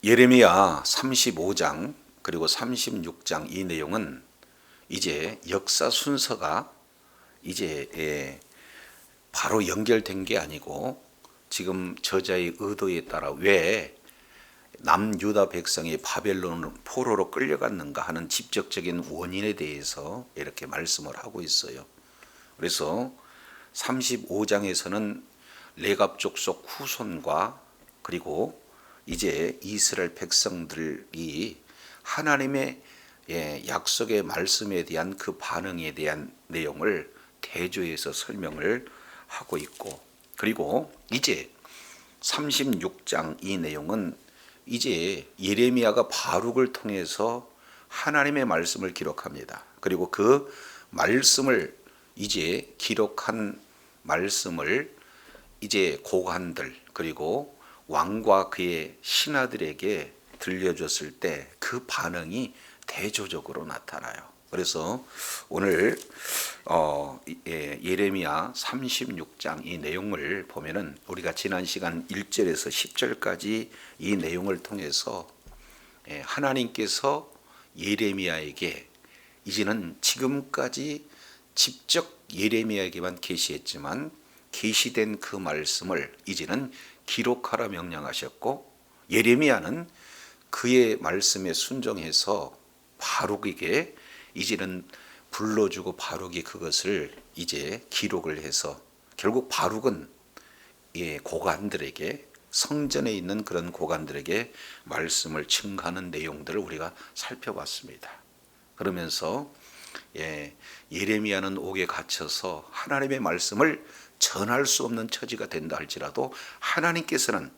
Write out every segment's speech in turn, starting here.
예레미야 35장 그리고 36장 이 내용은 이제 역사 순서가 이제 바로 연결된 게 아니고 지금 저자의 의도에 따라 왜 남유다 백성이 바벨론 포로로 끌려갔는가 하는 직접적인 원인에 대해서 이렇게 말씀을 하고 있어요. 그래서 35장에서는 레갑 족속 후손과 그리고 이제 이스라엘 백성들이 하나님의 약속의 말씀에 대한 그 반응에 대한 내용을 대조해서 설명을 하고 있고, 그리고 이제 36장 이 내용은 이제 예레미야가 바룩을 통해서 하나님의 말씀을 기록합니다. 그리고 그 말씀을 이제 기록한 말씀을 이제 고관들 그리고 왕과 그의 신하들에게 들려줬을 때 그 반응이 대조적으로 나타나요. 그래서 오늘 예레미야 36장 이 내용을 보면은 우리가 지난 시간 1절에서 10절까지 이 내용을 통해서 하나님께서 예레미야에게 이제는 지금까지 직접 예레미야에게만 계시했지만 계시된 그 말씀을 이제는 기록하라 명령하셨고, 예레미야는 그의 말씀에 순종해서 바룩에게 이제는 불러주고 바룩이 그것을 이제 기록을 해서 결국 바룩은 고관들에게 성전에 있는 그런 고관들에게 말씀을 증가하는 내용들을 우리가 살펴봤습니다. 그러면서 예레미야는 옥에 갇혀서 하나님의 말씀을 전할 수 없는 처지가 된다 할지라도 하나님께서는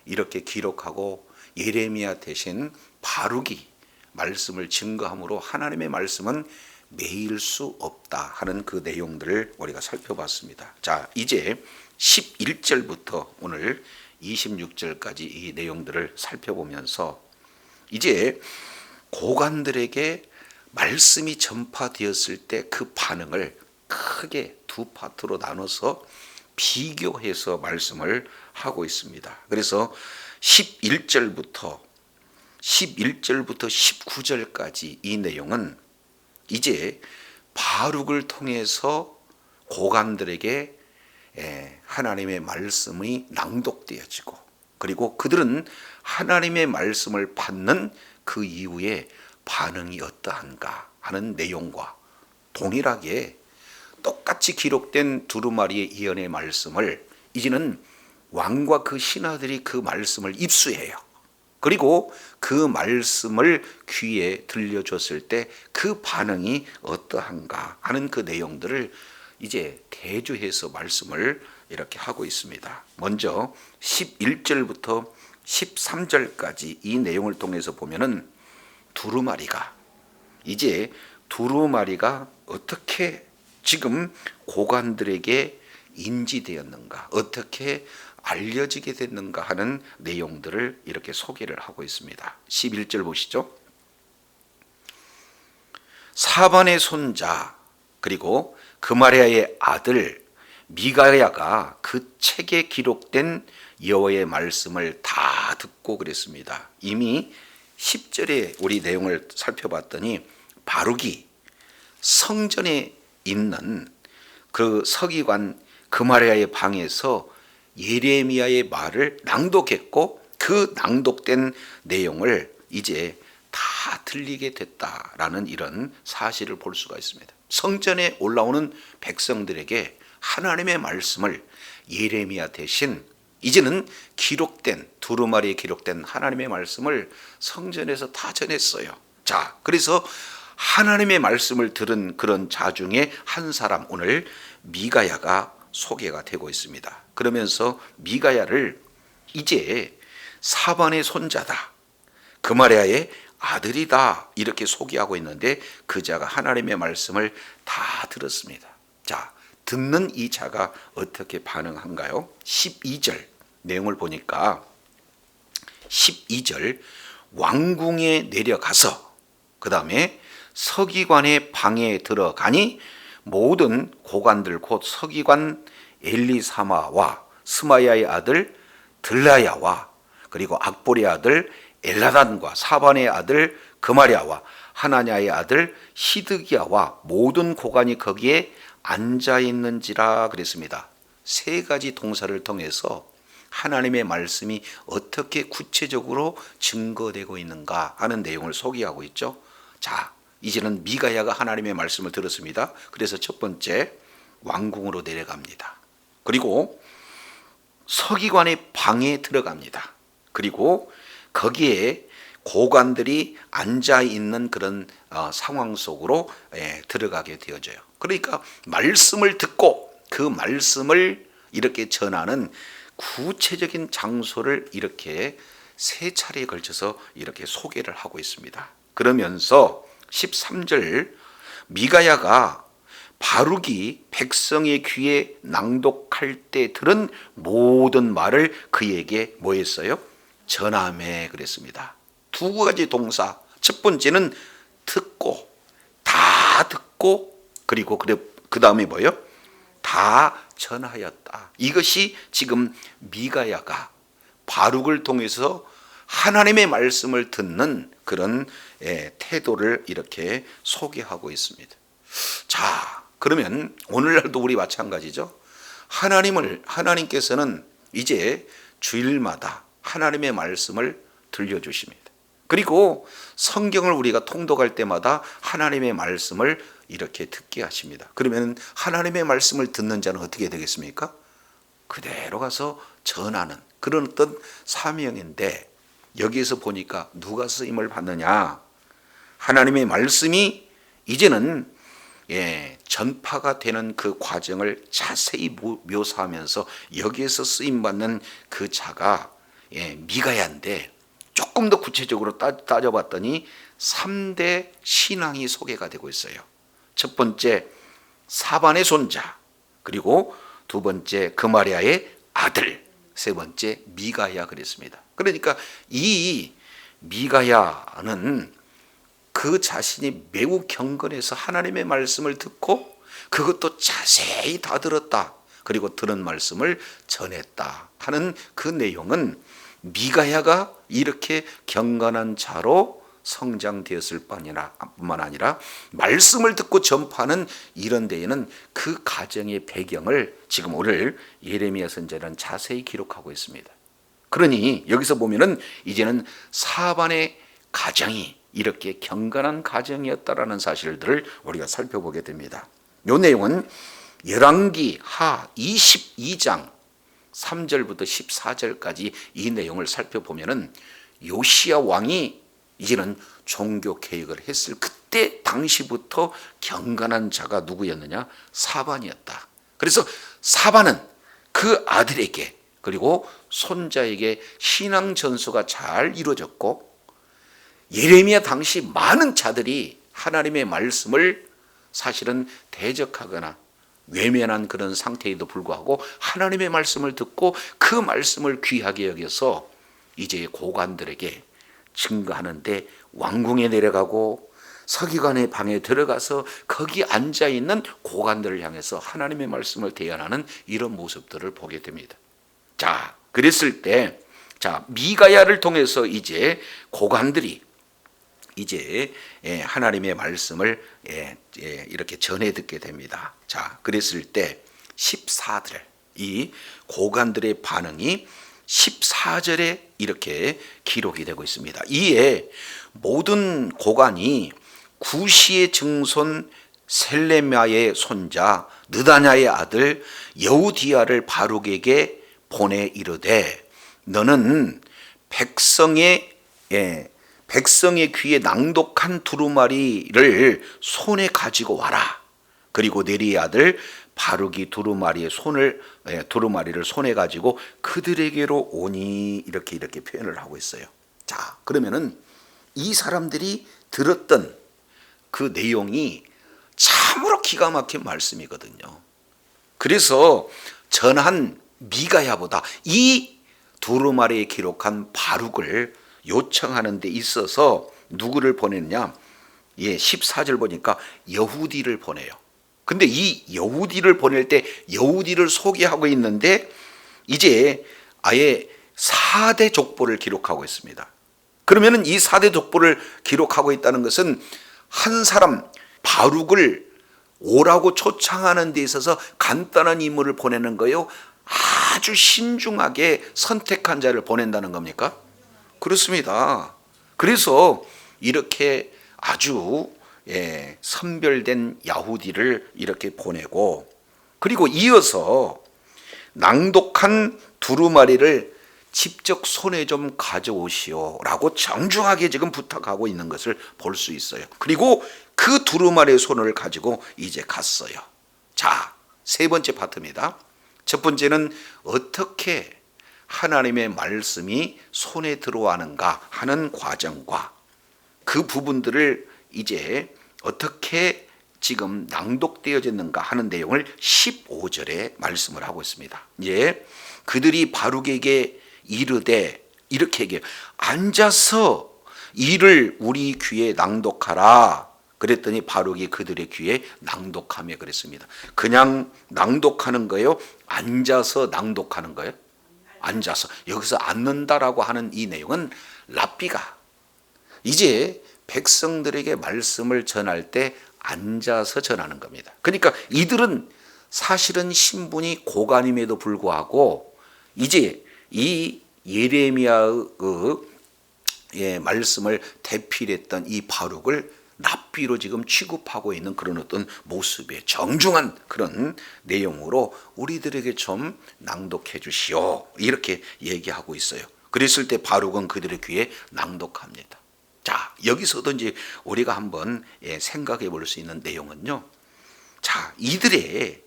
이렇게 기록하고 예레미야 대신 바룩이 말씀을 증거함으로 하나님의 말씀은 매일 수 없다 하는 그 내용들을 우리가 살펴봤습니다. 자, 이제 11절부터 오늘 26절까지 이 내용들을 살펴보면서 이제 고관들에게 말씀이 전파되었을 때 그 반응을 크게 두 파트로 나눠서 비교해서 말씀을 하고 있습니다. 그래서 11절부터 19절까지 이 내용은 이제 바룩을 통해서 고관들에게 하나님의 말씀이 낭독되어지고, 그리고 그들은 하나님의 말씀을 받는 그 이후에 반응이 어떠한가 하는 내용과 동일하게 똑같이 기록된 두루마리의 예언의 말씀을 이제는 왕과 그 신하들이 그 말씀을 입수해요. 그리고 그 말씀을 귀에 들려줬을 때 그 반응이 어떠한가 하는 그 내용들을 이제 대조해서 말씀을 이렇게 하고 있습니다. 먼저 11절부터 13절까지 이 내용을 통해서 보면은 두루마리가 어떻게 지금 고관들에게 인지되었는가, 어떻게 알려지게 됐는가 하는 내용들을 이렇게 소개를 하고 있습니다. 11절 보시죠. 사반의 손자 그리고 그마리아의 아들 미가야가 그 책에 기록된 여호와의 말씀을 다 듣고 그랬습니다. 이미 10절에 우리 내용을 살펴봤더니 바룩이 성전에 있는 그 서기관 그마리아의 방에서 예레미야의 말을 낭독했고, 그 낭독된 내용을 이제 다 들리게 됐다라는 이런 사실을 볼 수가 있습니다. 성전에 올라오는 백성들에게 하나님의 말씀을 예레미야 대신 이제는 기록된 두루마리에 기록된 하나님의 말씀을 성전에서 다 전했어요. 자, 그래서 하나님의 말씀을 들은 그런 자 중에 한 사람, 오늘 미가야가 소개가 되고 있습니다. 그러면서 미가야를 이제 사반의 손자다, 그마리아의 아들이다 이렇게 소개하고 있는데, 그 자가 하나님의 말씀을 다 들었습니다. 자, 듣는 이 자가 어떻게 반응한가요? 12절 내용을 보니까 12절 왕궁에 내려가서 그 다음에 서기관의 방에 들어가니 모든 고관들 곧 서기관 엘리사마와 스마야의 아들 들라야와 그리고 악보리의 아들 엘라단과 사반의 아들 그마랴와 하나냐의 아들 시드기야와 모든 고관이 거기에 앉아 있는지라 그랬습니다. 세 가지 동사를 통해서 하나님의 말씀이 어떻게 구체적으로 증거되고 있는가 하는 내용을 소개하고 있죠. 자, 이제는 미가야가 하나님의 말씀을 들었습니다. 그래서 첫 번째 왕궁으로 내려갑니다. 그리고 서기관의 방에 들어갑니다. 그리고 거기에 고관들이 앉아 있는 그런 상황 속으로 들어가게 되어져요. 그러니까 말씀을 듣고 그 말씀을 이렇게 전하는 구체적인 장소를 이렇게 세 차례에 걸쳐서 이렇게 소개를 하고 있습니다. 그러면서 13절 미가야가 바룩이 백성의 귀에 낭독할 때 들은 모든 말을 그에게 뭐 했어요? 전하매 그랬습니다. 두 가지 동사. 첫 번째는 듣고, 다 듣고, 그리고 그 다음에 뭐예요? 다 전하였다. 이것이 지금 미가야가 바룩을 통해서 하나님의 말씀을 듣는 그런 태도를 이렇게 소개하고 있습니다. 자, 그러면 오늘날도 우리 마찬가지죠. 하나님께서는 이제 주일마다 하나님의 말씀을 들려주십니다. 그리고 성경을 우리가 통독할 때마다 하나님의 말씀을 이렇게 듣게 하십니다. 그러면 하나님의 말씀을 듣는 자는 어떻게 되겠습니까? 그대로 가서 전하는 그런 어떤 사명인데, 여기에서 보니까 누가 쓰임을 받느냐? 하나님의 말씀이 이제는 전파가 되는 그 과정을 자세히 묘사하면서 여기에서 쓰임받는 그 자가 미가야인데, 조금 더 구체적으로 따져봤더니 3대 신앙이 소개가 되고 있어요. 첫 번째 사반의 손자, 그리고 두 번째 그마랴의 아들, 세 번째 미가야 그랬습니다. 그러니까 이 미가야는 그 자신이 매우 경건해서 하나님의 말씀을 듣고 그것도 자세히 다 들었다. 그리고 들은 말씀을 전했다 하는 그 내용은 미가야가 이렇게 경건한 자로 성장되었을 뿐만 아니라 말씀을 듣고 전파하는 이런 데에는 그 가정의 배경을 지금 오늘 예레미야 선지자는 자세히 기록하고 있습니다. 그러니 여기서 보면은 이제는 사반의 가정이 이렇게 경건한 가정이었다라는 사실들을 우리가 살펴보게 됩니다. 이 내용은 열왕기 하 22장 3절부터 14절까지 이 내용을 살펴보면은 요시야 왕이 이제는 종교 개혁을 했을 그때 당시부터 경건한 자가 누구였느냐? 사반이었다. 그래서 사반은 그 아들에게 그리고 손자에게 신앙 전수가 잘 이루어졌고, 예레미야 당시 많은 자들이 하나님의 말씀을 사실은 대적하거나 외면한 그런 상태에도 불구하고 하나님의 말씀을 듣고 그 말씀을 귀하게 여겨서 이제 고관들에게 증거하는데 왕궁에 내려가고 서기관의 방에 들어가서 거기 앉아있는 고관들을 향해서 하나님의 말씀을 대언하는 이런 모습들을 보게 됩니다. 자, 그랬을 때 미가야를 통해서 이제 고관들이 이제 하나님의 말씀을 이렇게 전해 듣게 됩니다. 자, 그랬을 때 14절 이 고관들의 반응이 14절에 이렇게 기록이 되고 있습니다. 이에 모든 고관이 구시의 증손 셀레미야의 손자 느다냐의 아들 여우디야를 바룩에게 보내 이르되, 너는 백성의 귀에 낭독한 두루마리를 손에 가지고 와라. 그리고 네리의 아들 바룩이 두루마리를 손에 가지고 그들에게로 오니, 이렇게 표현을 하고 있어요. 자, 그러면은 이 사람들이 들었던 그 내용이 참으로 기가 막힌 말씀이거든요. 그래서 전한 미가야보다 이 두루마리에 기록한 바룩을 요청하는 데 있어서 누구를 보냈냐? 14절 보니까 여후디를 보내요. 근데 이 여후디를 보낼 때 여후디를 소개하고 있는데 이제 아예 4대 족보를 기록하고 있습니다. 그러면은 이 4대 족보를 기록하고 있다는 것은 한 사람 바룩을 오라고 초청하는 데 있어서 간단한 인물을 보내는 거요, 아주 신중하게 선택한 자를 보낸다는 겁니까? 그렇습니다. 그래서 이렇게 아주 선별된 야후디를 이렇게 보내고, 그리고 이어서 낭독한 두루마리를 직접 손에 좀 가져오시오라고 정중하게 지금 부탁하고 있는 것을 볼 수 있어요. 그리고 그 두루마리의 손을 가지고 이제 갔어요. 자, 세 번째 파트입니다. 첫 번째는 어떻게 하나님의 말씀이 손에 들어가는가 하는 과정과 그 부분들을 이제 어떻게 지금 낭독되어졌는가 하는 내용을 15절에 말씀을 하고 있습니다. 이제 그들이 바룩에게 이르되 이렇게 얘기해요. 앉아서 이를 우리 귀에 낭독하라. 그랬더니 바룩이 그들의 귀에 낭독하며 그랬습니다. 그냥 낭독하는 거예요? 앉아서 낭독하는 거예요? 앉아서. 여기서 앉는다라고 하는 이 내용은 랍비가 이제 백성들에게 말씀을 전할 때 앉아서 전하는 겁니다. 그러니까 이들은 사실은 신분이 고관임에도 불구하고 이제 이 예레미야의 말씀을 대필했던 이 바룩을 랍비로 지금 취급하고 있는 그런 어떤 모습의 정중한 그런 내용으로 우리들에게 좀 낭독해 주시오, 이렇게 얘기하고 있어요. 그랬을 때 바룩은 그들의 귀에 낭독합니다. 자, 여기서도 이제 우리가 한번 생각해 볼 수 있는 내용은요, 자, 이들의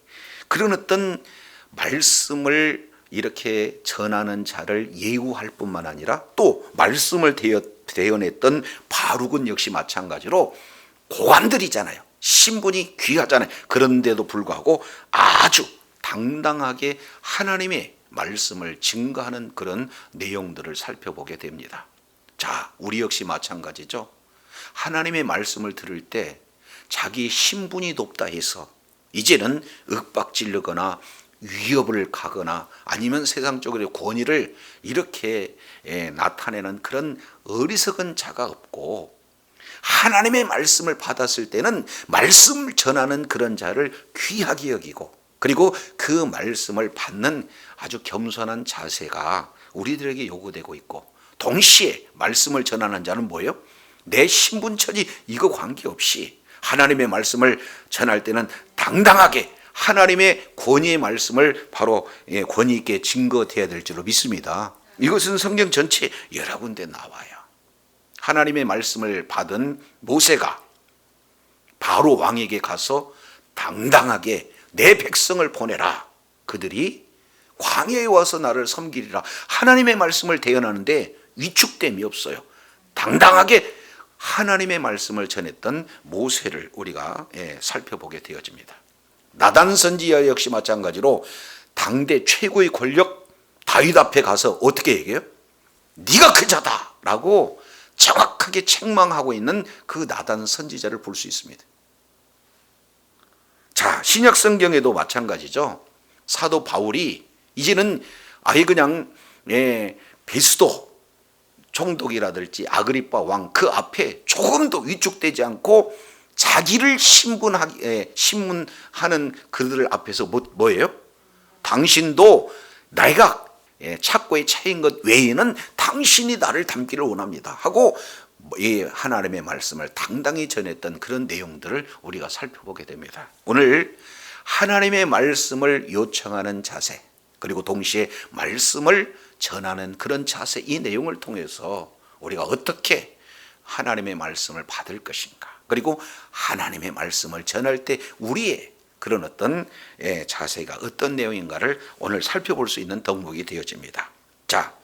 그런 어떤 말씀을 이렇게 전하는 자를 예우할 뿐만 아니라 또 말씀을 대언했던 바룩은 역시 마찬가지로 고관들이잖아요. 신분이 귀하잖아요. 그런데도 불구하고 아주 당당하게 하나님의 말씀을 증거하는 그런 내용들을 살펴보게 됩니다. 자, 우리 역시 마찬가지죠. 하나님의 말씀을 들을 때 자기 신분이 높다 해서 이제는 윽박지르거나 위협을 가거나 아니면 세상적으로 권위를 이렇게 나타내는 그런 어리석은 자가 없고, 하나님의 말씀을 받았을 때는 말씀을 전하는 그런 자를 귀하게 여기고, 그리고 그 말씀을 받는 아주 겸손한 자세가 우리들에게 요구되고 있고, 동시에 말씀을 전하는 자는 뭐예요? 내 신분 처지 이거 관계없이 하나님의 말씀을 전할 때는 당당하게 하나님의 권위의 말씀을 바로 권위 있게 증거돼야 될 줄로 믿습니다. 이것은 성경 전체 여러 군데 나와요. 하나님의 말씀을 받은 모세가 바로 왕에게 가서 당당하게 내 백성을 보내라. 그들이 광야에 와서 나를 섬기리라. 하나님의 말씀을 대언하는데 위축됨이 없어요. 당당하게 하나님의 말씀을 전했던 모세를 우리가 살펴보게 되어집니다. 나단 선지자 역시 마찬가지로 당대 최고의 권력 다윗 앞에 가서 어떻게 얘기해요? 네가 그 자다라고 정확하게 책망하고 있는 그 나단 선지자를 볼 수 있습니다. 자, 신약 성경에도 마찬가지죠. 사도 바울이 이제는 아예 그냥 베스도 총독이라든지 아그리빠 왕 그 앞에 조금도 위축되지 않고 자기를 신문하는 그들 앞에서 뭐예요? 당신도 내가 착고에 차인 것 외에는 당신이 나를 닮기를 원합니다 하고 하나님의 말씀을 당당히 전했던 그런 내용들을 우리가 살펴보게 됩니다. 오늘 하나님의 말씀을 요청하는 자세, 그리고 동시에 말씀을 전하는 그런 자세, 이 내용을 통해서 우리가 어떻게 하나님의 말씀을 받을 것인가, 그리고 하나님의 말씀을 전할 때 우리의 그런 어떤 자세가 어떤 내용인가를 오늘 살펴볼 수 있는 덕목이 되어집니다. 자,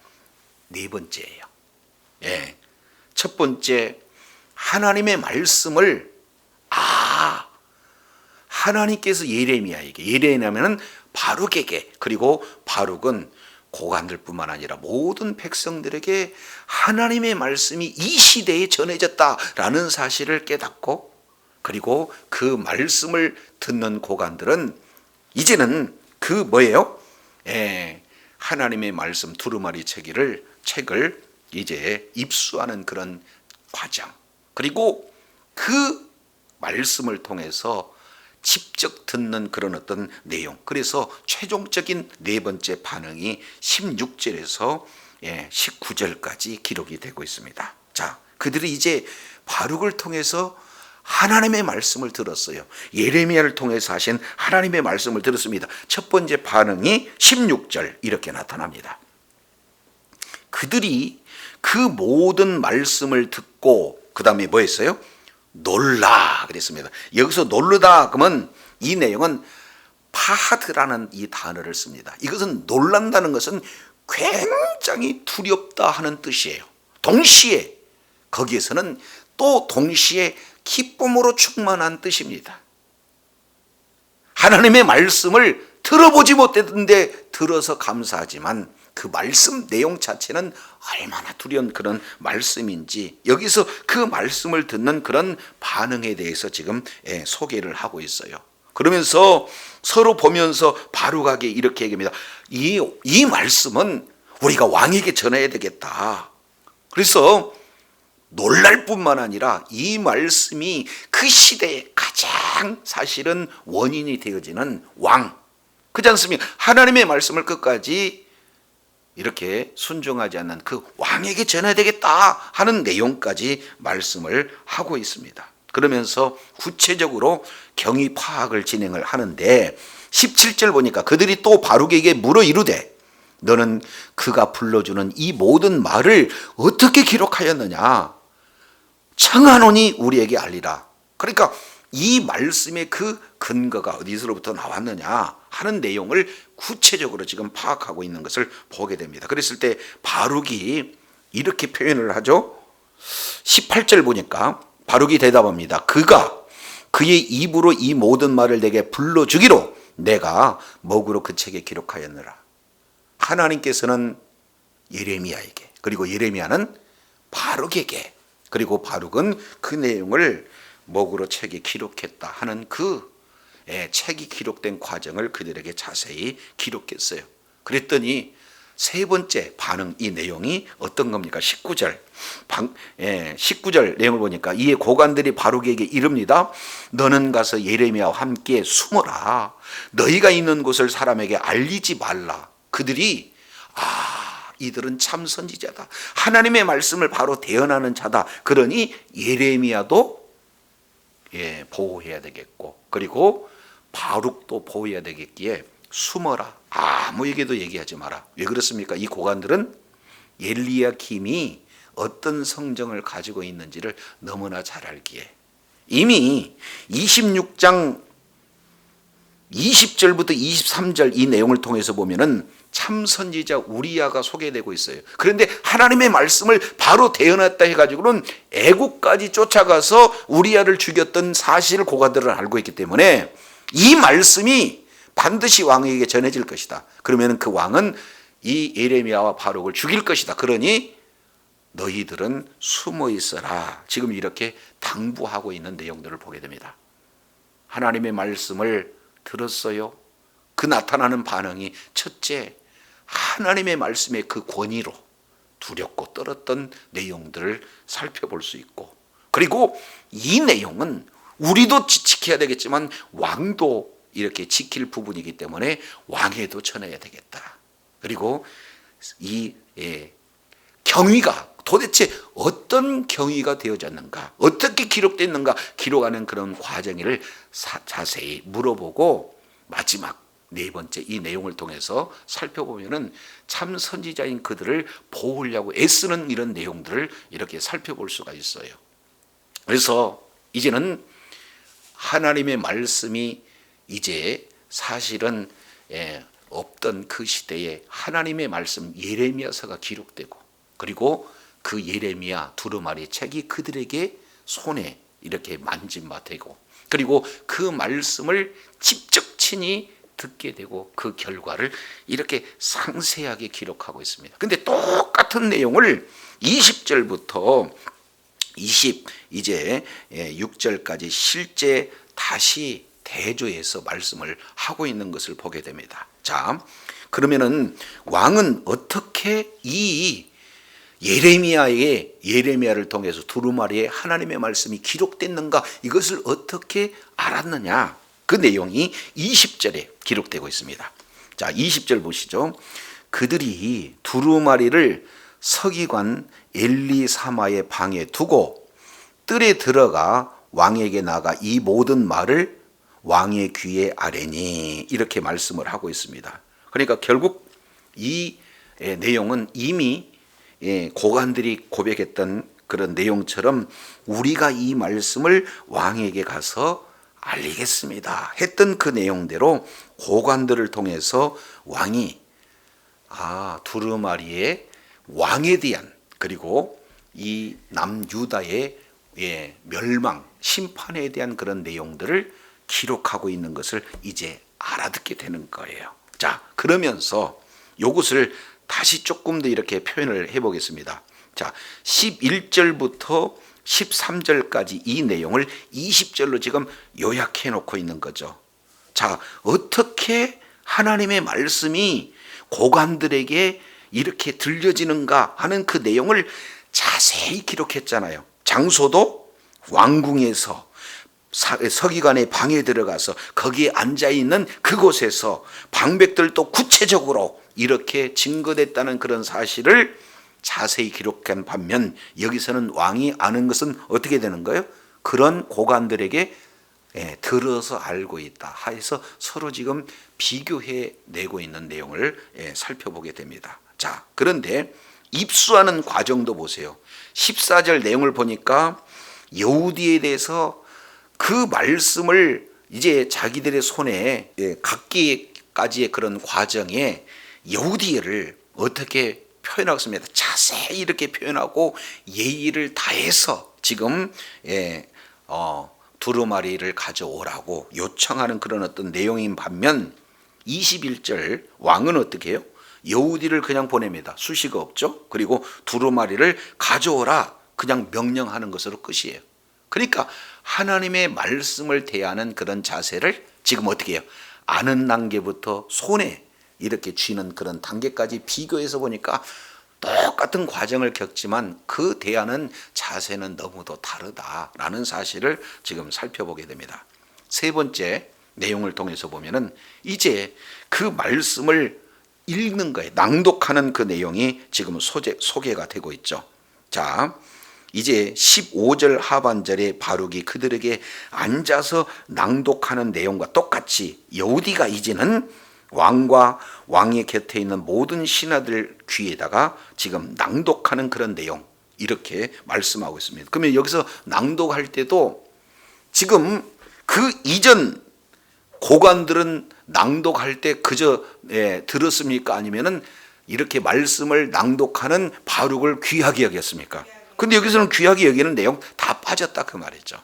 네 번째예요. 첫 번째, 하나님의 말씀을 하나님께서 예레미야는 바룩에게, 그리고 바룩은 고관들 뿐만 아니라 모든 백성들에게 하나님의 말씀이 이 시대에 전해졌다라는 사실을 깨닫고, 그리고 그 말씀을 듣는 고관들은 이제는 그 뭐예요? 하나님의 말씀 두루마리 책을 이제 입수하는 그런 과정, 그리고 그 말씀을 통해서 직접 듣는 그런 어떤 내용. 그래서 최종적인 네 번째 반응이 16절에서 19절까지 기록이 되고 있습니다. 자, 그들이 이제 바룩을 통해서 하나님의 말씀을 들었어요. 예레미야를 통해서 하신 하나님의 말씀을 들었습니다. 첫 번째 반응이 16절 이렇게 나타납니다. 그들이 그 모든 말씀을 듣고 그 다음에 뭐 했어요? 놀라 그랬습니다. 여기서 놀르다 그러면 이 내용은 파하드라는 이 단어를 씁니다. 이것은 놀란다는 것은 굉장히 두렵다 하는 뜻이에요. 동시에 거기에서는 또 동시에 기쁨으로 충만한 뜻입니다. 하나님의 말씀을 들어보지 못했는데 들어서 감사하지만 그 말씀 내용 자체는 얼마나 두려운 그런 말씀인지 여기서 그 말씀을 듣는 그런 반응에 대해서 지금 소개를 하고 있어요. 그러면서 서로 보면서 바룩에게 이렇게 얘기합니다. 이 말씀은 우리가 왕에게 전해야 되겠다. 그래서 놀랄 뿐만 아니라 이 말씀이 그 시대에 가장 사실은 원인이 되어지는 왕, 그렇지 않습니까? 하나님의 말씀을 끝까지 이렇게 순종하지 않는 그 왕에게 전해야 되겠다 하는 내용까지 말씀을 하고 있습니다. 그러면서 구체적으로 경위 파악을 진행을 하는데 17절 보니까 그들이 또 바룩에게 물어 이르되 너는 그가 불러주는 이 모든 말을 어떻게 기록하였느냐? 청하노니 우리에게 알리라. 그러니까 이 말씀의 그 근거가 어디서부터 나왔느냐 하는 내용을 구체적으로 지금 파악하고 있는 것을 보게 됩니다. 그랬을 때 바룩이 이렇게 표현을 하죠. 18절 보니까 바룩이 대답합니다. 그가 그의 입으로 이 모든 말을 내게 불러주기로 내가 먹으로 그 책에 기록하였느라. 하나님께서는 예레미야에게, 그리고 예레미야는 바룩에게, 그리고 바룩은 그 내용을 먹으로 책에 기록했다 하는 그 책이 기록된 과정을 그들에게 자세히 기록했어요. 그랬더니 세 번째 반응, 이 내용이 어떤 겁니까? 19절 19절 내용을 보니까 이에 고관들이 바룩에게 이릅니다. 너는 가서 예레미야와 함께 숨어라. 너희가 있는 곳을 사람에게 알리지 말라. 그들이 이들은 참 선지자다. 하나님의 말씀을 바로 대언하는 자다. 그러니 예레미야도 보호해야 되겠고, 그리고 바룩도 보호해야 되겠기에 숨어라. 아무에게도 얘기하지 마라. 왜 그렇습니까? 이 고관들은 엘리야김이 어떤 성정을 가지고 있는지를 너무나 잘 알기에 이미 26장 20절부터 23절 이 내용을 통해서 보면은 참 선지자 우리야가 소개되고 있어요. 그런데 하나님의 말씀을 바로 대언했다 해가지고는 애국까지 쫓아가서 우리야를 죽였던 사실을 고관들은 알고 있기 때문에 이 말씀이 반드시 왕에게 전해질 것이다. 그러면 그 왕은 이 예레미야와 바룩을 죽일 것이다. 그러니 너희들은 숨어 있어라. 지금 이렇게 당부하고 있는 내용들을 보게 됩니다. 하나님의 말씀을 들었어요. 그 나타나는 반응이 첫째, 하나님의 말씀의 그 권위로 두렵고 떨었던 내용들을 살펴볼 수 있고, 그리고 이 내용은 우리도 지켜야 되겠지만 왕도 이렇게 지킬 부분이기 때문에 왕에도 전해야 되겠다. 그리고 이 경위가 도대체 어떤 경위가 되어졌는가, 어떻게 기록됐는가 기록하는 그런 과정을 자세히 물어보고 마지막 네 번째 이 내용을 통해서 살펴보면은 참 선지자인 그들을 보호하려고 애쓰는 이런 내용들을 이렇게 살펴볼 수가 있어요. 그래서 이제는 하나님의 말씀이 이제 사실은 없던 그 시대에 하나님의 말씀 예레미야서가 기록되고, 그리고 그 예레미야 두루마리 책이 그들에게 손에 이렇게 만진바되고, 그리고 그 말씀을 직접 친히 듣게 되고 그 결과를 이렇게 상세하게 기록하고 있습니다. 근데 똑같은 내용을 20절부터 이제 6절까지 실제 다시 대조해서 말씀을 하고 있는 것을 보게 됩니다. 자, 그러면은 왕은 어떻게 이 예레미야를 통해서 두루마리에 하나님의 말씀이 기록됐는가, 이것을 어떻게 알았느냐, 그 내용이 20절에 기록되고 있습니다. 자, 20절 보시죠. 그들이 두루마리를 서기관 엘리사마의 방에 두고 뜰에 들어가 왕에게 나가 이 모든 말을 왕의 귀에 아뢰니, 이렇게 말씀을 하고 있습니다. 그러니까 결국 이 내용은 이미 고관들이 고백했던 그런 내용처럼 우리가 이 말씀을 왕에게 가서 알리겠습니다 했던 그 내용대로 고관들을 통해서 왕이 두루마리의 왕에 대한, 그리고 이 남유다의 멸망, 심판에 대한 그런 내용들을 기록하고 있는 것을 이제 알아듣게 되는 거예요. 자, 그러면서 이것을 다시 조금 더 이렇게 표현을 해보겠습니다. 자, 11절부터 13절까지 이 내용을 20절로 지금 요약해 놓고 있는 거죠. 자, 어떻게 하나님의 말씀이 고관들에게 이렇게 들려지는가 하는 그 내용을 자세히 기록했잖아요. 장소도 왕궁에서 서기관의 방에 들어가서 거기에 앉아있는 그곳에서 방백들도 구체적으로 이렇게 증거됐다는 그런 사실을 자세히 기록한 반면, 여기서는 왕이 아는 것은 어떻게 되는 거예요? 그런 고관들에게 들어서 알고 있다 해서 서로 지금 비교해 내고 있는 내용을 살펴보게 됩니다. 자, 그런데 입수하는 과정도 보세요. 14절 내용을 보니까 여우디에 대해서 그 말씀을 이제 자기들의 손에 갖기까지의 그런 과정에 여우디를 어떻게 표현하고 있습니다. 자세히 이렇게 표현하고 예의를 다해서 지금 두루마리를 가져오라고 요청하는 그런 어떤 내용인 반면, 21절 왕은 어떻게 해요? 여우디를 그냥 보냅니다. 수시가 없죠. 그리고 두루마리를 가져오라 그냥 명령하는 것으로 끝이에요. 그러니까 하나님의 말씀을 대하는 그런 자세를 지금 어떻게 해요? 아는 단계부터 손에 이렇게 쥐는 그런 단계까지 비교해서 보니까 똑같은 과정을 겪지만 그 대하는 자세는 너무도 다르다라는 사실을 지금 살펴보게 됩니다. 세 번째 내용을 통해서 보면은 이제 그 말씀을 읽는 거예요. 낭독하는 그 내용이 지금 소개가 되고 있죠. 자, 이제 15절 하반절에 바룩이 그들에게 앉아서 낭독하는 내용과 똑같이 여우디가 이제는 왕과 왕의 곁에 있는 모든 신하들 귀에다가 지금 낭독하는 그런 내용, 이렇게 말씀하고 있습니다. 그러면 여기서 낭독할 때도 지금 그 이전 고관들은 낭독할 때 그저 들었습니까? 아니면은 이렇게 말씀을 낭독하는 바룩을 귀하게 여겼습니까? 근데 여기서는 귀하게 여기는 내용 다 빠졌다 그 말이죠.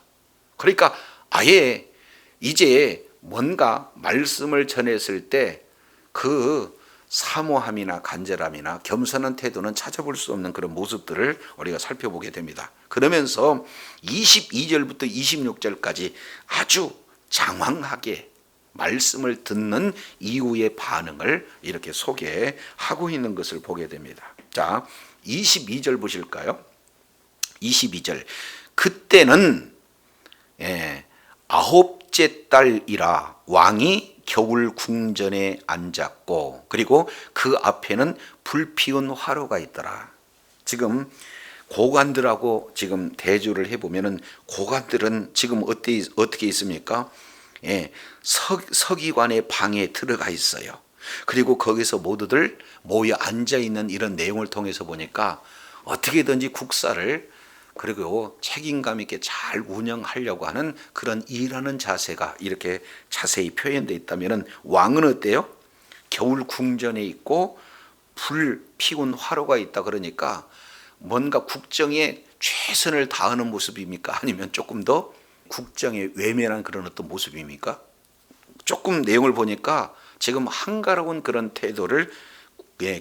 그러니까 아예 이제 뭔가 말씀을 전했을 때 그 사모함이나 간절함이나 겸손한 태도는 찾아볼 수 없는 그런 모습들을 우리가 살펴보게 됩니다. 그러면서 22절부터 26절까지 아주 장황하게 말씀을 듣는 이후의 반응을 이렇게 소개하고 있는 것을 보게 됩니다. 자, 22절 보실까요? 22절. 그때는 아홉째 달이라 왕이 겨울 궁전에 앉았고, 그리고 그 앞에는 불피운 화로가 있더라. 지금 고관들하고 지금 대조를 해보면은 고관들은 지금 어떻게 있습니까? 서기관의 방에 들어가 있어요. 그리고 거기서 모두들 모여 앉아 있는 이런 내용을 통해서 보니까 어떻게든지 국사를 그리고 책임감 있게 잘 운영하려고 하는 그런 일하는 자세가 이렇게 자세히 표현되어 있다면, 왕은 어때요? 겨울 궁전에 있고 불 피운 화로가 있다. 그러니까 뭔가 국정에 최선을 다하는 모습입니까? 아니면 조금 더 국정에 외면한 그런 어떤 모습입니까? 조금 내용을 보니까 지금 한가로운 그런 태도를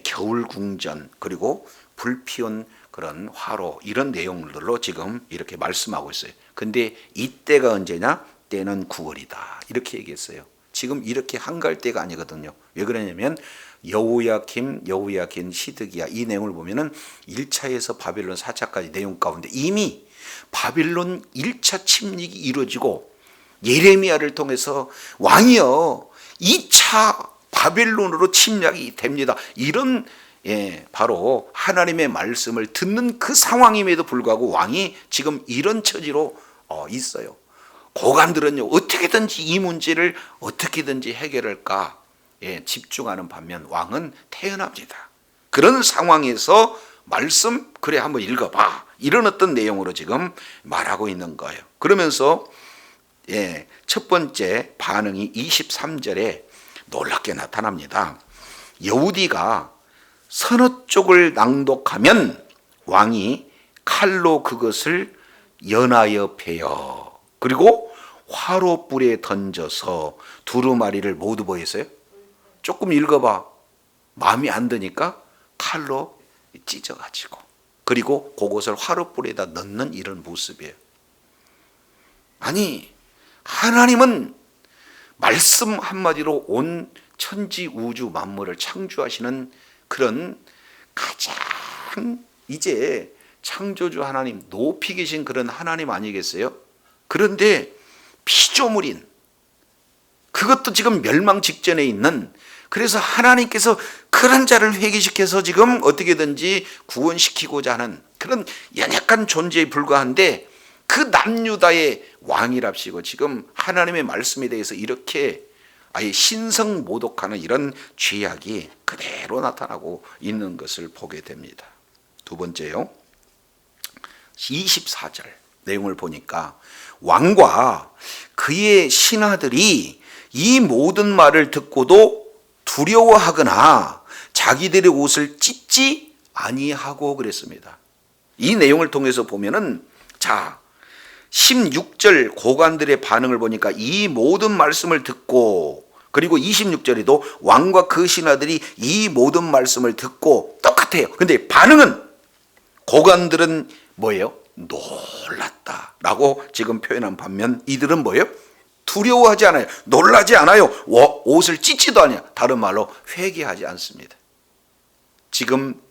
겨울 궁전 그리고 불 피운 그런 화로, 이런 내용들로 지금 이렇게 말씀하고 있어요. 근데 이때가 언제냐? 때는 9월이다. 이렇게 얘기했어요. 지금 이렇게 한가할 때가 아니거든요. 왜 그러냐면 여호야김, 시드기야 이 내용을 보면은 1차에서 바빌론 4차까지 내용 가운데 이미 바빌론 1차 침략이 이루어지고 예레미야를 통해서 왕이여 2차 바벨론으로 침략이 됩니다. 이런 바로 하나님의 말씀을 듣는 그 상황임에도 불구하고 왕이 지금 이런 처지로 있어요. 고관들은요 어떻게든지 이 문제를 어떻게든지 해결할까 집중하는 반면 왕은 태연합니다. 그런 상황에서 말씀 그래 한번 읽어봐 이런 어떤 내용으로 지금 말하고 있는 거예요. 그러면서 첫 번째 반응이 23절에 놀랍게 나타납니다. 여우디가 서너 쪽을 낭독하면 왕이 칼로 그것을 연하여 베어 그리고 화로불에 던져서 두루마리를 모두 뭐 했어요? 조금 읽어봐. 마음이 안 드니까 칼로 찢어가지고 그리고 그것을 화로불에다 넣는 이런 모습이에요. 아니 하나님은 말씀 한마디로 온 천지 우주 만물을 창조하시는 그런 가장 이제 창조주 하나님 높이 계신 그런 하나님 아니겠어요? 그런데 피조물인 그것도 지금 멸망 직전에 있는 그래서 하나님께서 그런 자를 회개시켜서 지금 어떻게든지 구원시키고자 하는 그런 연약한 존재에 불과한데 그 남유다의 왕이랍시고 지금 하나님의 말씀에 대해서 이렇게 아예 신성모독하는 이런 죄악이 그대로 나타나고 있는 것을 보게 됩니다. 두 번째요. 24절 내용을 보니까 왕과 그의 신하들이 이 모든 말을 듣고도 두려워하거나 자기들의 옷을 찢지 아니하고 그랬습니다. 이 내용을 통해서 보면은 자 16절 고관들의 반응을 보니까 이 모든 말씀을 듣고 그리고 26절에도 왕과 그 신하들이 이 모든 말씀을 듣고 똑같아요. 근데 반응은 고관들은 뭐예요? 놀랐다라고 지금 표현한 반면 이들은 뭐예요? 두려워하지 않아요. 놀라지 않아요. 옷을 찢지도 않아요. 다른 말로 회개하지 않습니다. 지금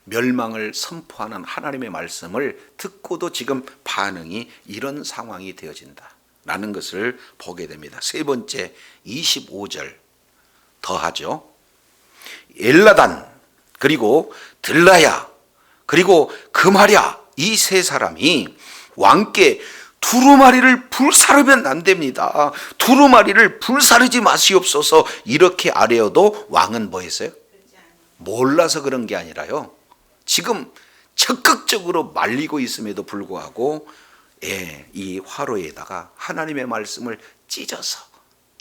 멸망을 선포하는 하나님의 말씀을 듣고도 지금 반응이 이런 상황이 되어진다라는 것을 보게 됩니다. 세 번째 25절 더하죠. 엘라단 그리고 들라야 그리고 금하랴 이 세 사람이 왕께 두루마리를 불사르면 안 됩니다. 두루마리를 불사르지 마시옵소서 이렇게 아뢰어도 왕은 뭐 했어요? 몰라서 그런 게 아니라요. 지금 적극적으로 말리고 있음에도 불구하고 이 화로에다가 하나님의 말씀을 찢어서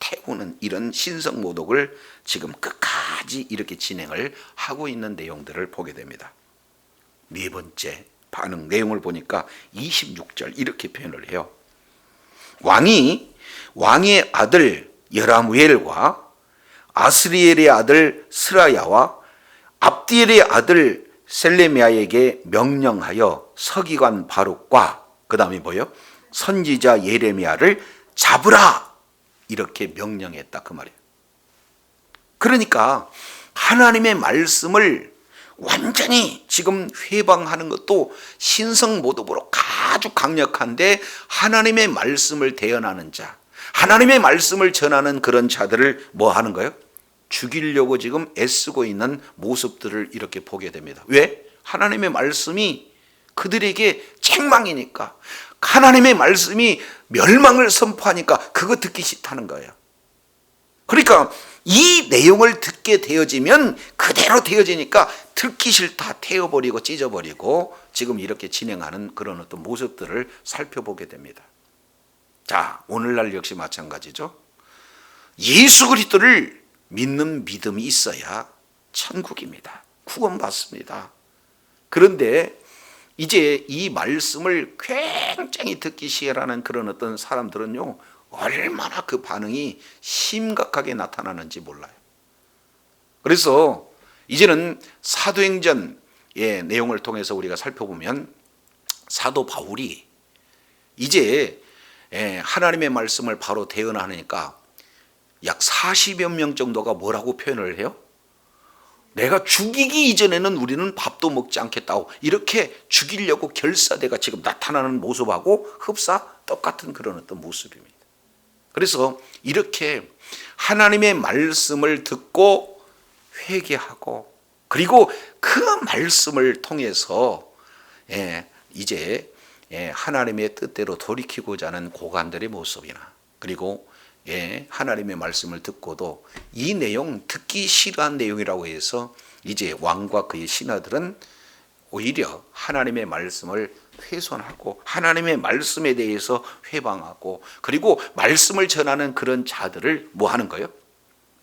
태우는 이런 신성모독을 지금 끝까지 이렇게 진행을 하고 있는 내용들을 보게 됩니다. 네 번째 반응 내용을 보니까 26절 이렇게 표현을 해요. 왕의 아들 여라무엘과 아스리엘의 아들 스라야와 압디엘의 아들 셀레미야에게 명령하여 서기관 바룩과 그 다음에 뭐예요? 선지자 예레미야를 잡으라 이렇게 명령했다 그 말이에요. 그러니까 하나님의 말씀을 완전히 지금 회방하는 것도 신성모독으로 아주 강력한데 하나님의 말씀을 대언하는 자 하나님의 말씀을 전하는 그런 자들을 뭐 하는 거예요? 죽이려고 지금 애쓰고 있는 모습들을 이렇게 보게 됩니다. 왜? 하나님의 말씀이 그들에게 책망이니까 하나님의 말씀이 멸망을 선포하니까 그거 듣기 싫다는 거예요. 그러니까 이 내용을 듣게 되어지면 그대로 되어지니까 듣기 싫다 태워버리고 찢어버리고 지금 이렇게 진행하는 그런 어떤 모습들을 살펴보게 됩니다. 자, 오늘날 역시 마찬가지죠. 예수 그리스도를 믿는 믿음이 있어야 천국입니다. 구원받습니다. 그런데 이제 이 말씀을 굉장히 듣기 싫어하는 그런 어떤 사람들은요 얼마나 그 반응이 심각하게 나타나는지 몰라요. 그래서 이제는 사도행전의 내용을 통해서 우리가 살펴보면 사도 바울이 이제 하나님의 말씀을 바로 대언하니까 약 40여 명 정도가 뭐라고 표현을 해요? 내가 죽이기 이전에는 우리는 밥도 먹지 않겠다고, 이렇게 죽이려고 결사대가 지금 나타나는 모습하고 흡사 똑같은 그런 어떤 모습입니다. 그래서 이렇게 하나님의 말씀을 듣고 회개하고, 그리고 그 말씀을 통해서 이제 하나님의 뜻대로 돌이키고자 하는 고관들의 모습이나, 그리고 하나님의 말씀을 듣고도 이 내용, 듣기 싫어한 내용이라고 해서 이제 왕과 그의 신하들은 오히려 하나님의 말씀을 훼손하고 하나님의 말씀에 대해서 회방하고, 그리고 말씀을 전하는 그런 자들을 뭐 하는 거예요?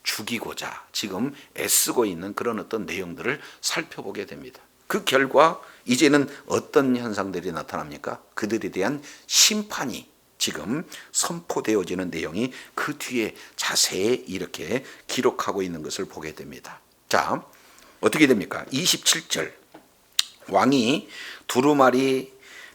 죽이고자 지금 애쓰고 있는 그런 어떤 내용들을 살펴보게 됩니다. 그 결과 이제는 어떤 현상들이 나타납니까? 그들에 대한 심판이 지금 선포되어지는 내용이 그 뒤에 자세히 이렇게 기록하고 있는 것을 보게 됩니다. 자, 어떻게 됩니까? 27절, 왕이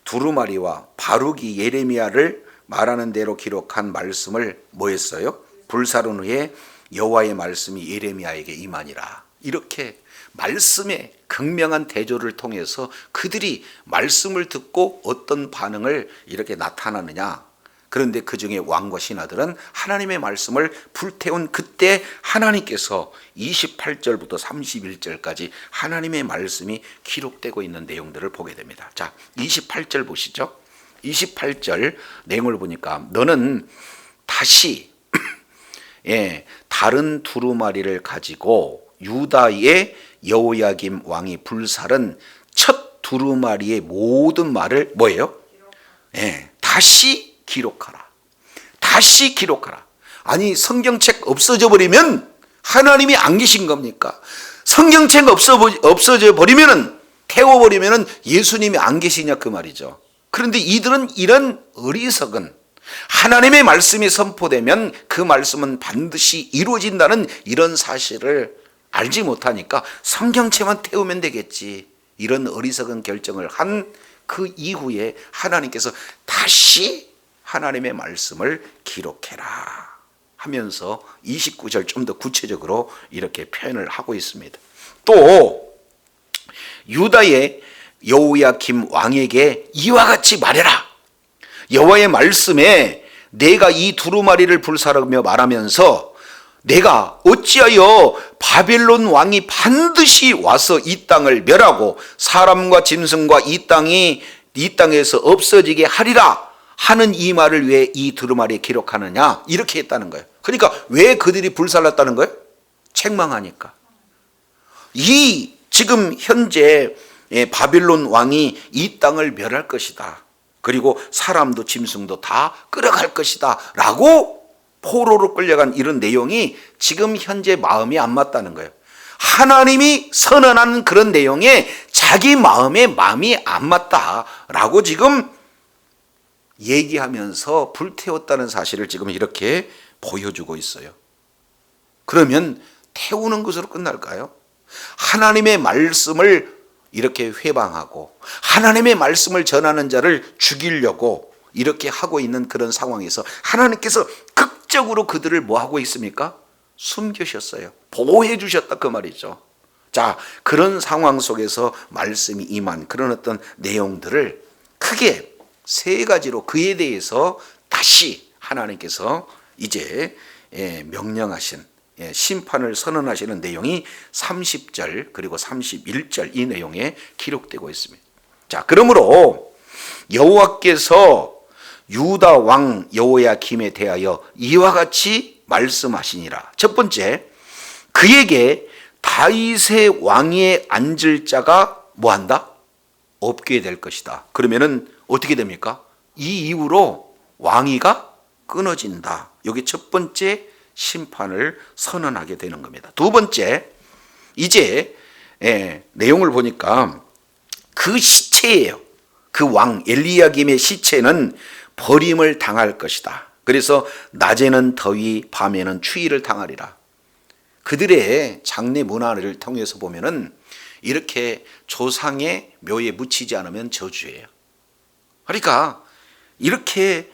두루마리와 바룩이 예레미야를 말하는 대로 기록한 말씀을 뭐 했어요? 불사른 후에 여호와의 말씀이 예레미야에게 임하니라. 이렇게 말씀의 극명한 대조를 통해서 그들이 말씀을 듣고 어떤 반응을 이렇게 나타나느냐. 그런데 그 중에 왕과 신하들은 하나님의 말씀을 불태운 그때 하나님께서 28절부터 31절까지 하나님의 말씀이 기록되고 있는 내용들을 보게 됩니다. 자, 28절 보시죠. 28절 내용을 보니까 너는 다시 다른 두루마리를 가지고 유다의 여호야김 왕이 불살은 첫 두루마리의 모든 말을 뭐예요? 다시 기록하라. 다시 기록하라. 아니, 성경책 없어져 버리면 하나님이 안 계신 겁니까? 성경책 없어져 버리면은, 태워버리면은 예수님이 안 계시냐 그 말이죠. 그런데 이들은 이런 어리석은, 하나님의 말씀이 선포되면 그 말씀은 반드시 이루어진다는 이런 사실을 알지 못하니까 성경책만 태우면 되겠지, 이런 어리석은 결정을 한 그 이후에 하나님께서 다시 하나님의 말씀을 기록해라 하면서 29절 좀 더 구체적으로 이렇게 표현을 하고 있습니다. 또 유다의 여호야김 왕에게 이와 같이 말해라. 여호와의 말씀에 내가 이 두루마리를 불사르며 말하면서 내가 어찌하여 바벨론 왕이 반드시 와서 이 땅을 멸하고 사람과 짐승과 이 땅에서 없어지게 하리라 하는 이 말을 왜 이 두루마리에 기록하느냐, 이렇게 했다는 거예요. 그러니까 왜 그들이 불살랐다는 거예요? 책망하니까. 이 지금 현재 바벨론 왕이 이 땅을 멸할 것이다, 그리고 사람도 짐승도 다 끌어갈 것이다 라고 포로로 끌려간 이런 내용이 지금 현재 마음이 안 맞다는 거예요. 하나님이 선언하는 그런 내용에 자기 마음이 안 맞다라고 지금 얘기하면서 불태웠다는 사실을 지금 이렇게 보여주고 있어요. 그러면 태우는 것으로 끝날까요? 하나님의 말씀을 이렇게 회방하고 하나님의 말씀을 전하는 자를 죽이려고 이렇게 하고 있는 그런 상황에서 하나님께서 극적으로 그들을 뭐 하고 있습니까? 숨기셨어요. 보호해 주셨다 그 말이죠. 자, 그런 상황 속에서 말씀이 임한 그런 어떤 내용들을 크게 세 가지로 그에 대해서 다시 하나님께서 이제 명령하신 심판을 선언하시는 내용이 30절 그리고 31절 이 내용에 기록되고 있습니다. 자, 그러므로 여호와께서 유다 왕 여호야김에 대하여 이와 같이 말씀하시니라. 첫 번째, 그에게 다윗의 왕위에 앉을 자가 뭐한다? 없게 될 것이다. 그러면은 어떻게 됩니까? 이 이후로 왕위가 끊어진다. 여기 첫 번째 심판을 선언하게 되는 겁니다. 두 번째, 이제 내용을 보니까 그 시체예요. 그 왕 엘리야김의 시체는 버림을 당할 것이다. 그래서 낮에는 더위, 밤에는 추위를 당하리라. 그들의 장례 문화를 통해서 보면은 이렇게 조상의 묘에 묻히지 않으면 저주예요. 그러니까 이렇게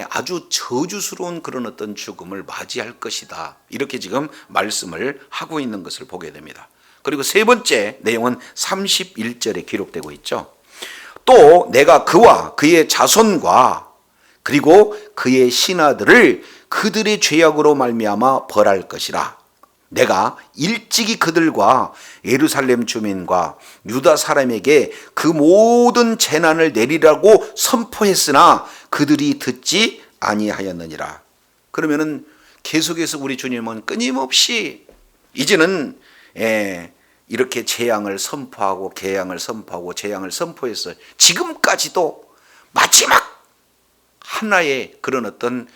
아주 저주스러운 그런 어떤 죽음을 맞이할 것이다. 이렇게 지금 말씀을 하고 있는 것을 보게 됩니다. 그리고 세 번째 내용은 31절에 기록되고 있죠. 또 내가 그와 그의 자손과 그리고 그의 신하들을 그들의 죄악으로 말미암아 벌할 것이라. 내가 일찍이 그들과 예루살렘 주민과 유다 사람에게 그 모든 재난을 내리라고 선포했으나 그들이 듣지 아니하였느니라. 그러면은 계속해서 우리 주님은 끊임없이 이제는 이렇게 재앙을 선포하고 재앙을 선포했어요. 지금까지도 마지막 하나의 그런 어떤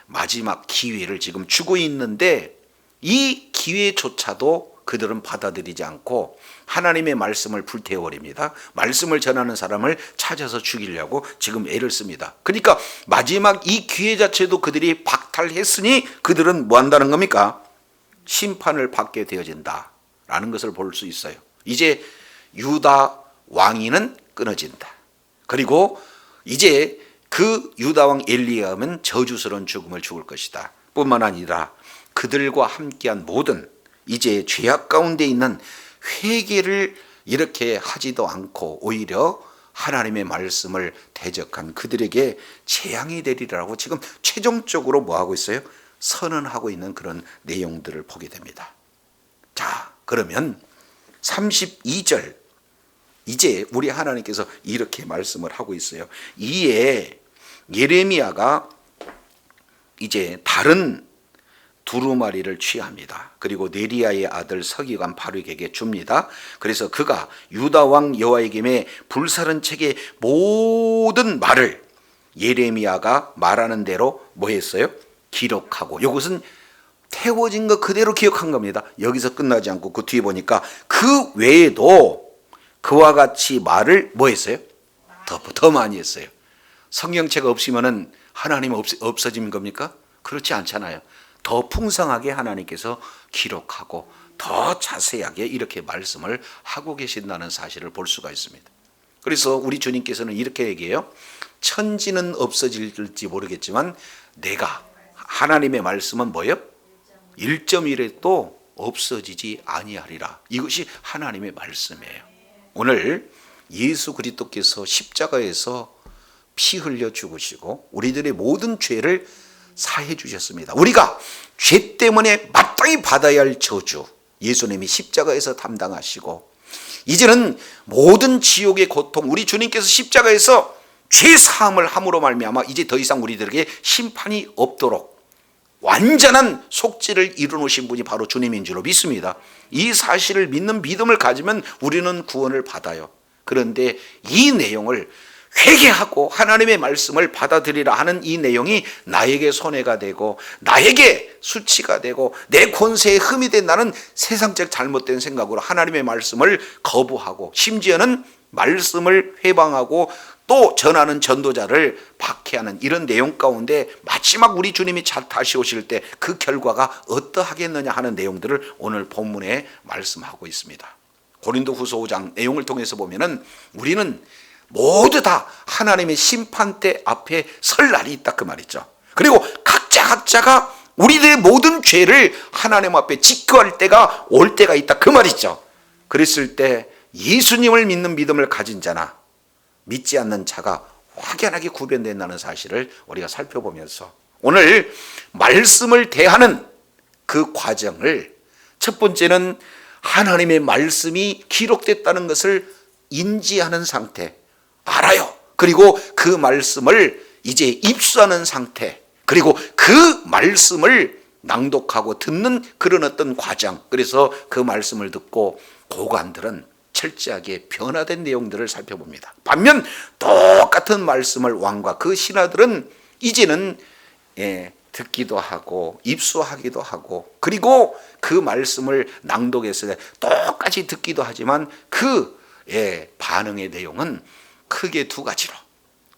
마지막 기회를 지금 주고 있는데 이 기회조차도 그들은 받아들이지 않고 하나님의 말씀을 불태워버립니다. 말씀을 전하는 사람을 찾아서 죽이려고 지금 애를 씁니다. 그러니까 마지막 이 기회 자체도 그들이 박탈했으니 그들은 뭐 한다는 겁니까? 심판을 받게 되어진다 라는 것을 볼 수 있어요. 이제 유다 왕위는 끊어진다. 그리고 이제 그 유다 왕 엘리야는 저주스러운 죽음을 죽을 것이다. 뿐만 아니라 그들과 함께한 모든 이제 죄악 가운데 있는 회개를 이렇게 하지도 않고 오히려 하나님의 말씀을 대적한 그들에게 재앙이 되리라고 지금 최종적으로 뭐 하고 있어요? 선언하고 있는 그런 내용들을 보게 됩니다. 자, 그러면 32절 이제 우리 하나님께서 이렇게 말씀을 하고 있어요. 이에 예레미야가 이제 다른 두루마리를 취합니다. 그리고 네리야의 아들 서기관 바룩에게 줍니다. 그래서 그가 유다 왕 여호야김의 불사른 책의 모든 말을 예레미야가 말하는 대로 뭐 했어요? 기록하고, 이것은 태워진 것 그대로 기억한 겁니다. 여기서 끝나지 않고 그 뒤에 보니까 그 외에도 그와 같이 말을 뭐 했어요? 더 많이 했어요. 성경책 없으면은 하나님 없어진 겁니까? 그렇지 않잖아요. 더 풍성하게 하나님께서 기록하고 더 자세하게 이렇게 말씀을 하고 계신다는 사실을 볼 수가 있습니다. 그래서 우리 주님께서는 이렇게 얘기해요. 천지는 없어질지 모르겠지만 내가 하나님의 말씀은 뭐예요? 1.1에도 없어지지 아니하리라. 이것이 하나님의 말씀이에요. 오늘 예수 그리스도께서 십자가에서 피 흘려 죽으시고 우리들의 모든 죄를 사해 주셨습니다. 우리가 죄 때문에 마땅히 받아야 할 저주 예수님이 십자가에서 담당하시고 이제는 모든 지옥의 고통 우리 주님께서 십자가에서 죄 사함을 함으로 말미암아 이제 더 이상 우리들에게 심판이 없도록 완전한 속죄를 이루놓으신 분이 바로 주님인 줄로 믿습니다. 이 사실을 믿는 믿음을 가지면 우리는 구원을 받아요. 그런데 이 내용을 회개하고 하나님의 말씀을 받아들이라 하는 이 내용이 나에게 손해가 되고 나에게 수치가 되고 내 권세에 흠이 된 나는 세상적 잘못된 생각으로 하나님의 말씀을 거부하고 심지어는 말씀을 회방하고 또 전하는 전도자를 박해하는 이런 내용 가운데 마지막 우리 주님이 다시 오실 때 그 결과가 어떠하겠느냐 하는 내용들을 오늘 본문에 말씀하고 있습니다. 고린도후서 5장 내용을 통해서 보면은 우리는 모두 다 하나님의 심판대 앞에 설 날이 있다 그 말이죠. 그리고 각자가 우리들의 모든 죄를 하나님 앞에 직거할 때가 올 때가 있다 그 말이죠. 그랬을 때 예수님을 믿는 믿음을 가진 자나 믿지 않는 자가 확연하게 구별된다는 사실을 우리가 살펴보면서 오늘 말씀을 대하는 그 과정을 첫 번째는 하나님의 말씀이 기록됐다는 것을 인지하는 상태, 알아요. 그리고 그 말씀을 이제 입수하는 상태, 그리고 그 말씀을 낭독하고 듣는 그런 어떤 과정. 그래서 그 말씀을 듣고 고관들은 철저하게 변화된 내용들을 살펴봅니다. 반면 똑같은 말씀을 왕과 그 신하들은 이제는 듣기도 하고 입수하기도 하고 그리고 그 말씀을 낭독했을 때 똑같이 듣기도 하지만 그 반응의 내용은 크게 두 가지로,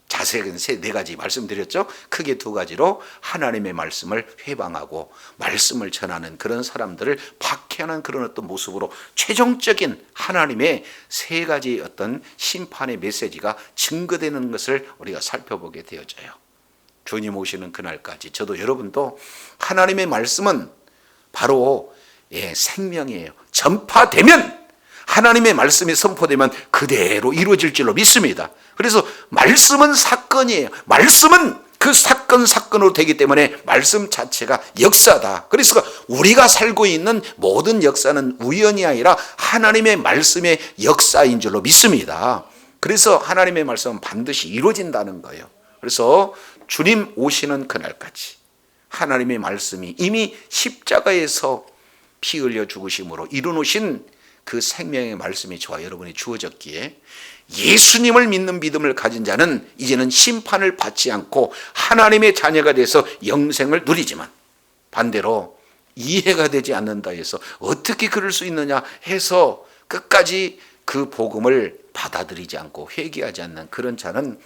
자세하게 네 가지 말씀드렸죠. 크게 두 가지로 하나님의 말씀을 회방하고 말씀을 전하는 그런 사람들을 박해하는 그런 어떤 모습으로 최종적인 하나님의 세 가지 어떤 심판의 메시지가 증거되는 것을 우리가 살펴보게 되어져요. 주님 오시는 그날까지 저도 여러분도 하나님의 말씀은 바로 생명이에요. 전파되면, 하나님의 말씀이 선포되면 그대로 이루어질 줄로 믿습니다. 그래서 말씀은 사건이에요. 말씀은 그 사건으로 되기 때문에 말씀 자체가 역사다. 그래서 우리가 살고 있는 모든 역사는 우연이 아니라 하나님의 말씀의 역사인 줄로 믿습니다. 그래서 하나님의 말씀은 반드시 이루어진다는 거예요. 그래서 주님 오시는 그날까지 하나님의 말씀이 이미 십자가에서 피 흘려 죽으심으로 이루어놓으신 그 생명의 말씀이 저와 여러분이 주어졌기에 예수님을 믿는 믿음을 가진 자는 이제는 심판을 받지 않고 하나님의 자녀가 돼서 영생을 누리지만, 반대로 이해가 되지 않는다 해서 어떻게 그럴 수 있느냐 해서 끝까지 그 복음을 받아들이지 않고 회개하지 않는 그런 자는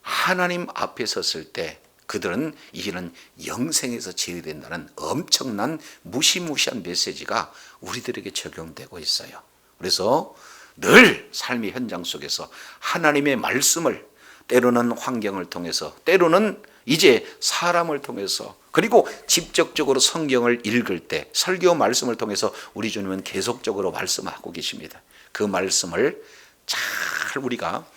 하나님 앞에 섰을 때 그들은 이제는 영생에서 제외된다는 엄청난 무시무시한 메시지가 우리들에게 적용되고 있어요. 그래서 늘 삶의 현장 속에서 하나님의 말씀을 때로는 환경을 통해서, 때로는 이제 사람을 통해서, 그리고 직접적으로 성경을 읽을 때 설교 말씀을 통해서 우리 주님은 계속적으로 말씀하고 계십니다. 그 말씀을 잘 우리가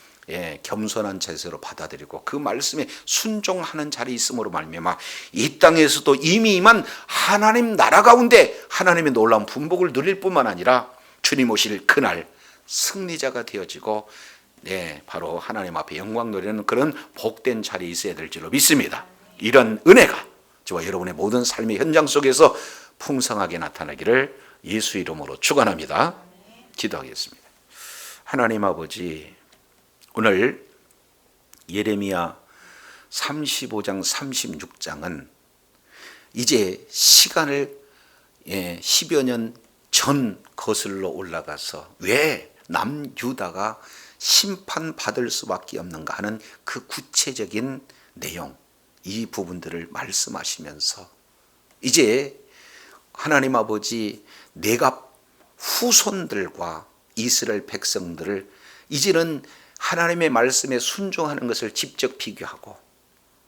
겸손한 자세로 받아들이고 그 말씀에 순종하는 자리에 있음으로 말미암아 이 땅에서도 이미 임한 하나님 나라 가운데 하나님의 놀라운 분복을 누릴 뿐만 아니라 주님 오실 그날 승리자가 되어지고 바로 하나님 앞에 영광 누리는 그런 복된 자리에 있어야 될 줄로 믿습니다. 이런 은혜가 저와 여러분의 모든 삶의 현장 속에서 풍성하게 나타나기를 예수 이름으로 축원합니다. 기도하겠습니다. 하나님 아버지, 오늘 예레미야 35장 36장은 이제 시간을 10여 년 전 거슬러 올라가서 왜 남유다가 심판받을 수밖에 없는가 하는 그 구체적인 내용, 이 부분들을 말씀하시면서 이제 하나님 아버지 내가 후손들과 이스라엘 백성들을 이제는 하나님의 말씀에 순종하는 것을 직접 비교하고,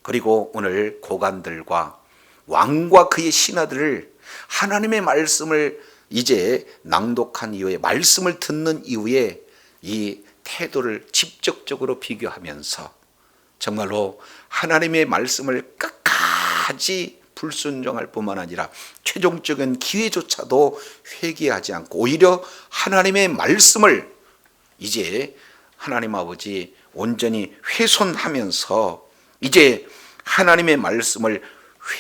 그리고 오늘 고관들과 왕과 그의 신하들을 하나님의 말씀을 이제 낭독한 이후에 말씀을 듣는 이후에 이 태도를 직접적으로 비교하면서 정말로 하나님의 말씀을 끝까지 불순종할 뿐만 아니라 최종적인 기회조차도 회개하지 않고 오히려 하나님의 말씀을 이제 하나님 아버지 온전히 훼손하면서 이제 하나님의 말씀을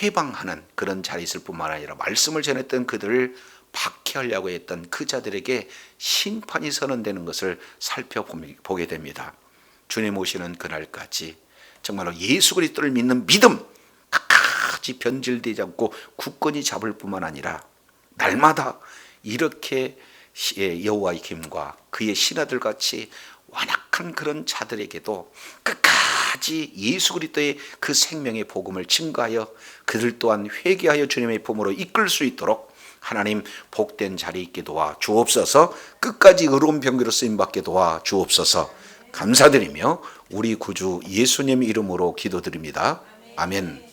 회방하는 그런 자리에 있을 뿐만 아니라 말씀을 전했던 그들을 박해하려고 했던 그 자들에게 심판이 선언되는 것을 살펴보게 됩니다. 주님 오시는 그날까지 정말로 예수 그리스도를 믿는 믿음 끝까지 변질되지 않고 굳건히 잡을 뿐만 아니라 날마다 이렇게 여호와의 힘과 그의 신하들 같이 완악한 그런 자들에게도 끝까지 예수 그리스도의 그 생명의 복음을 증거하여 그들 또한 회개하여 주님의 품으로 이끌 수 있도록 하나님 복된 자리에 있게 도와 주옵소서. 끝까지 의로운 병기로 쓰임받게 도와 주옵소서. 감사드리며 우리 구주 예수님 이름으로 기도드립니다. 아멘.